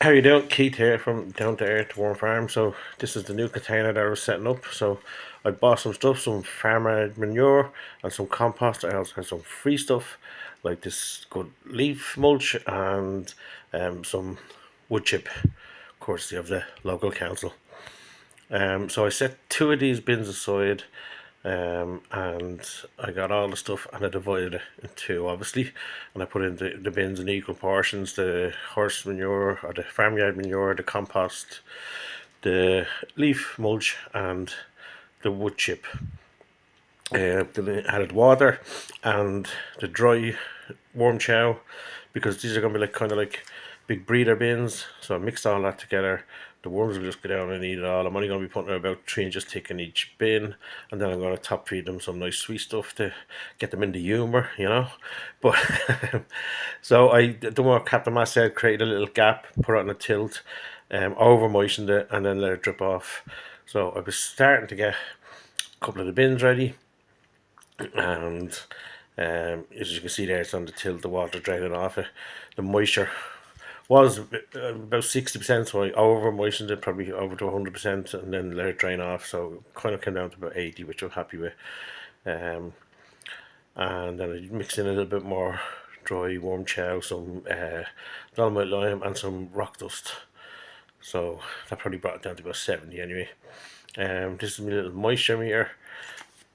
How you doing? Keith here from Down to Earth Warm Farm. So this is the new container that I was setting up. So I bought some stuff, some farmer manure and some compost. I also have some free stuff like this good leaf mulch and some wood chip, courtesy of the local council. So I set two of these bins aside, and I got all the stuff and I divided it in two, obviously, and I put in the bins in equal portions: the horse manure or the farmyard manure, the compost, the leaf mulch, and the wood chip. Then I added water and the dry warm chow, because these are going to be like kind of like big breeder bins. So I mixed all that together. The worms will just go down and eat it all. I'm only going to be putting about 3 inches thick in each bin, and then I'm going to top feed them some nice sweet stuff to get them into humour, you know. But so I done what Captain Matt said: create a little gap, put it on a tilt, over moistened it, and then let it drip off. So I was starting to get a couple of the bins ready, and as you can see there, it's on the tilt, the water draining off it. The moisture was about 60%, so I over moistened it probably over to 100%, and then let it drain off. So it kind of came down to about 80, which I'm happy with. Um, and then I mixed in a little bit more dry warm chow, some dolomite lime, and some rock dust. So that probably brought it down to about 70 anyway. This is my little moisture meter.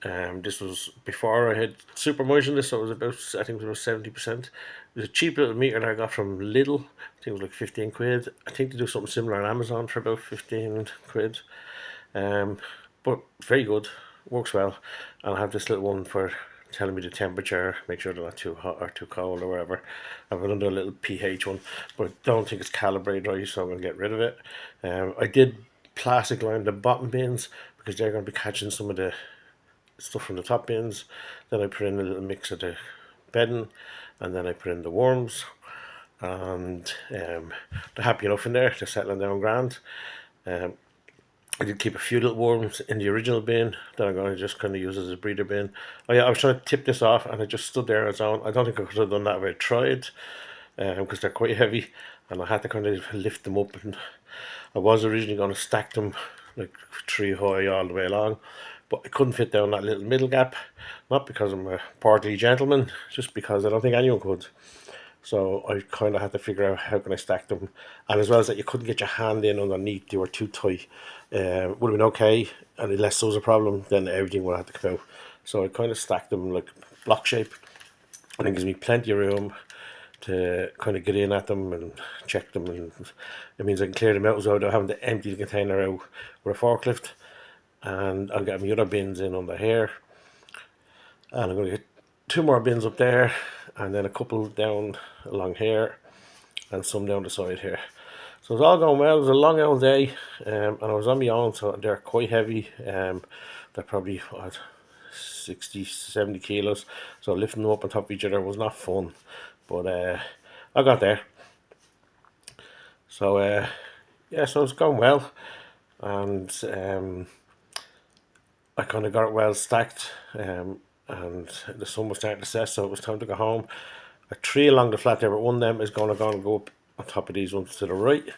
This was before I had super moistened this, so it was about, I think it was about 70%. It was a cheap little meter that I got from Lidl. I think it was like 15 quid. I think they do something similar on Amazon for about 15 quid. Um, but very good, works well. And I have this little one for telling me the temperature, make sure they're not too hot or too cold or whatever. I have another little pH one, but I don't think it's calibrated right, so I'm going to get rid of it. I did plastic line the bottom bins because they're going to be catching some of the stuff from the top bins. Then I put in a little mix of the bedding, and then I put in the worms, and they're happy enough in there. They're settling down grand. Um, I did keep a few little worms in the original bin that I'm going to just kind of use as a breeder bin. Oh yeah, I was trying to tip this off, and it just stood there on its own. I don't think I could have done that if I tried, because they're quite heavy, and I had to kind of lift them up. And I was originally going to stack them like tree high all the way along, but I couldn't fit down that little middle gap. Not because I'm a portly gentleman, just because I don't think anyone could. So I kind of had to figure out how can I stack them, and as well as that, you couldn't get your hand in underneath; they were too tight. Would have been okay, and unless there was a problem, then everything would have to come out. So I kind of stacked them like block shape, and it gives me plenty of room to kind of get in at them and check them, and it means I can clear them out without having to empty the container out with a forklift. And I'll get my other bins in under here, and I'm going to get two more bins up there, and then a couple down along here, and some down the side here. So it's all going well. It was a long old day, and I was on my own, so they're quite heavy. They're probably what, 60, 70 kilos. So lifting them up on top of each other was not fun, but I got there. So yeah, so it's going well, and I kind of got it well stacked, and the sun was starting to set, so it was time to go home. A tree along the flat there, but one of them is going to go up on top of these ones to the right,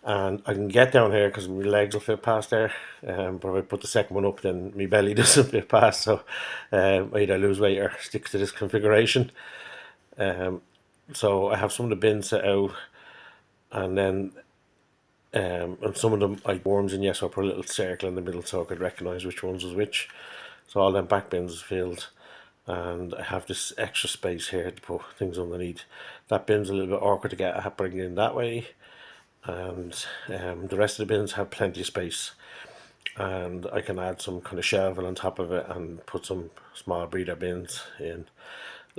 and I can get down here because my legs will fit past there. But if I put the second one up, then my belly doesn't fit past, so I either lose weight or stick to this configuration. So I have some of the bins set out, and then and some of them I worms in, yes, so I put a little circle in the middle so I could recognise which ones was which. So all them back bins is filled, and I have this extra space here to put things underneath. That bin's a little bit awkward to get. I have to bring it in that way, and the rest of the bins have plenty of space, and I can add some kind of shelving on top of it and put some small breeder bins in.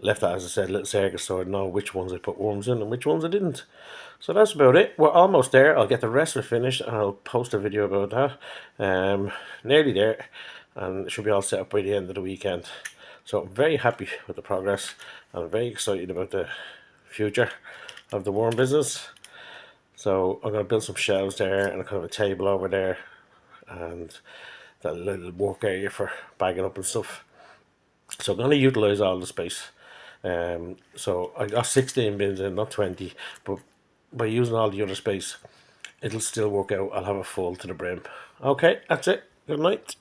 Left that, as I said, a little circle so I know which ones I put worms in and which ones I didn't. So that's about it. We're almost there. I'll get the rest of it finished and I'll post a video about that. Nearly there, and it should be all set up by the end of the weekend. So I'm very happy with the progress, and I'm very excited about the future of the worm business. So I'm going to build some shelves there and a kind of a table over there, and that little work area for bagging up and stuff. So I'm going to utilize all the space. So I got 16 bins in, not 20, but by using all the other space, it'll still work out. I'll have it full to the brim. Okay, that's it. Good night.